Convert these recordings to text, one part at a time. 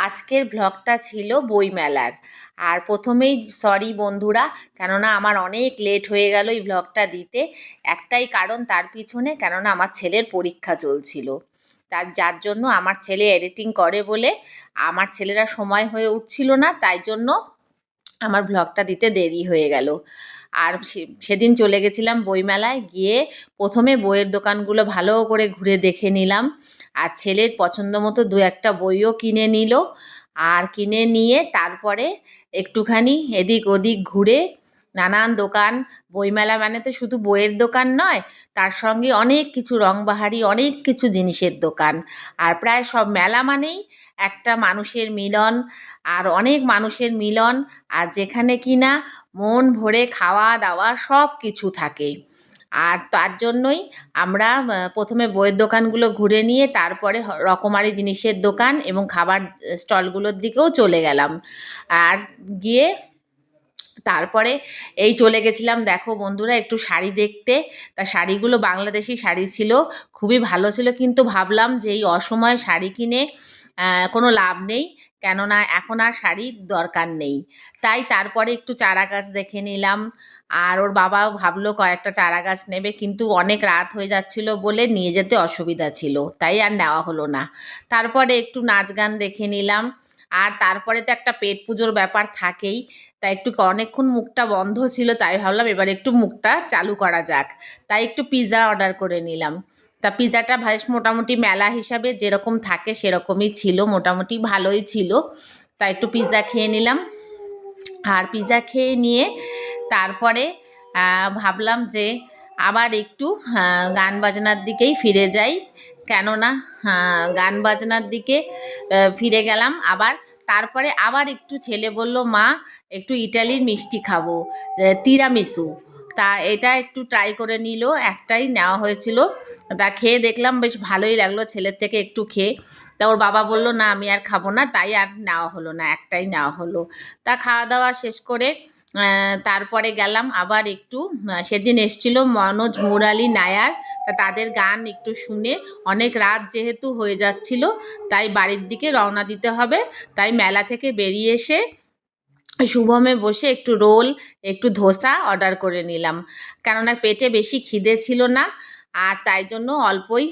আজকের ব্লগটা ছিল বইমেলার। আর প্রথমেই সরি বন্ধুরা, কেননা আমার অনেক লেট হয়ে গেল এই ব্লগটা দিতে। একটাই কারণ তার পিছনে, কেননা আমার ছেলের পরীক্ষা চলছিল। যার জন্য আমার ছেলে এডিটিং করে বলে আমার ছেলেরা সময় হয়ে উঠছিল না, তাই জন্য আমার ব্লগটা দিতে দেরি হয়ে গেল। আর সেদিন চলে গেছিলাম বইমেলায়, গিয়ে প্রথমে বইয়ের দোকানগুলো ভালো করে ঘুরে দেখে নিলাম। আর ছেলের পছন্দ মতো দু একটা বইও কিনে নিল। আর কিনে নিয়ে তারপরে একটুখানি এদিক ওদিক ঘুরে নানান দোকান, বইমেলা মানে তো শুধু বইয়ের দোকান নয়, তার সঙ্গে অনেক কিছু রংবাহারি অনেক কিছু জিনিসের দোকান। আর প্রায় সব মেলা মানেই একটা মানুষের মিলন, আর অনেক মানুষের মিলন, আর যেখানে কিনা মন ভরে খাওয়া দাওয়া সব কিছু থাকে। আর তার জন্যই আমরা প্রথমে বইয়ের দোকানগুলো ঘুরে নিয়ে তারপরে রকমারি জিনিসের দোকান এবং খাবার স্টলগুলোর দিকেও চলে গেলাম। আর গিয়ে তারপরে এই চলে গেছিলাম, দেখো বন্ধুরা, একটু শাড়ি দেখতে। তা শাড়িগুলো বাংলাদেশি শাড়ি ছিল, খুবই ভালো ছিল, কিন্তু ভাবলাম যে এই অসময়ে শাড়ি কিনে কোনো লাভ নেই, কেননা এখন আর শাড়ির দরকার নেই। তাই তারপরে একটু চারা গাছ দেখে নিলাম। আর ওর বাবাও ভাবলো কয়েকটা চারা গাছ নেবে, কিন্তু অনেক রাত হয়ে যাচ্ছিল বলে নিয়ে যেতে অসুবিধা ছিল, তাই আর নেওয়া হলো না। তারপরে একটু নাচ গান দেখে নিলাম। আর তারপরে তো একটা পেট পুজোর ব্যাপার থাকেই, তাই একটু অনেকক্ষণ মুখটা বন্ধ ছিল, তাই ভাবলাম এবার একটু মুখটা চালু করা যাক। তাই একটু পিৎজা অর্ডার করে নিলাম। তা পিৎজাটা বেশ মোটামুটি মেলা হিসাবে যেরকম থাকে সেরকমই ছিল, মোটামুটি ভালোই ছিল। তাই একটু পিৎজা খেয়ে নিলাম। আর পিৎজা খেয়ে নিয়ে তারপরে ভাবলাম যে আবার একটু গান বাজনার দিকেই ফিরে যাই, কেননা গান বাজনার দিকে ফিরে গেলাম আবার। তারপরে আবার একটু ছেলে বলল, মা একটু ইটালির মিষ্টি খাবো, তিরামিসু। তা এটা একটু ট্রাই করে নিল, একটাই নেওয়া হয়েছিল। তা খেয়ে দেখলাম বেশ ভালোই লাগলো ছেলের থেকে একটু খেয়ে। তা ওর বাবা বলল, না আমি আর খাবো না, তাই আর নেওয়া হলো না, একটাই নেওয়া হলো। তা খাওয়া দাওয়া শেষ করে তারপরে গেলাম আবার একটু, সেদিন এসছিল মনোজ মুরালি নায়ার, তা তাদের গান একটু শুনে, অনেক রাত যেহেতু হয়ে যাচ্ছিল তাই বাড়ির দিকে রওনা দিতে হবে। তাই মেলা থেকে বেরিয়ে এসে শুভমে বসে একটু রোল, একটু ধোসা অর্ডার করে নিলাম, কেননা পেটে বেশি খিদে ছিল না। আর তাই জন্য অল্পই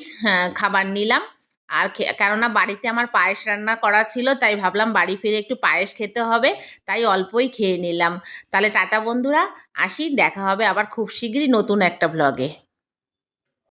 খাবার নিলাম। আর কেননা বাড়িতে আমার পায়েস রান্না করা ছিল, তাই ভাবলাম বাড়ি ফিরে একটু পায়েস খেতে হবে, তাই অল্পই খেয়ে নিলাম। তাহলে টাটা বন্ধুরা, আসি, দেখা হবে আবার খুব শীঘ্রই নতুন একটা ব্লগে।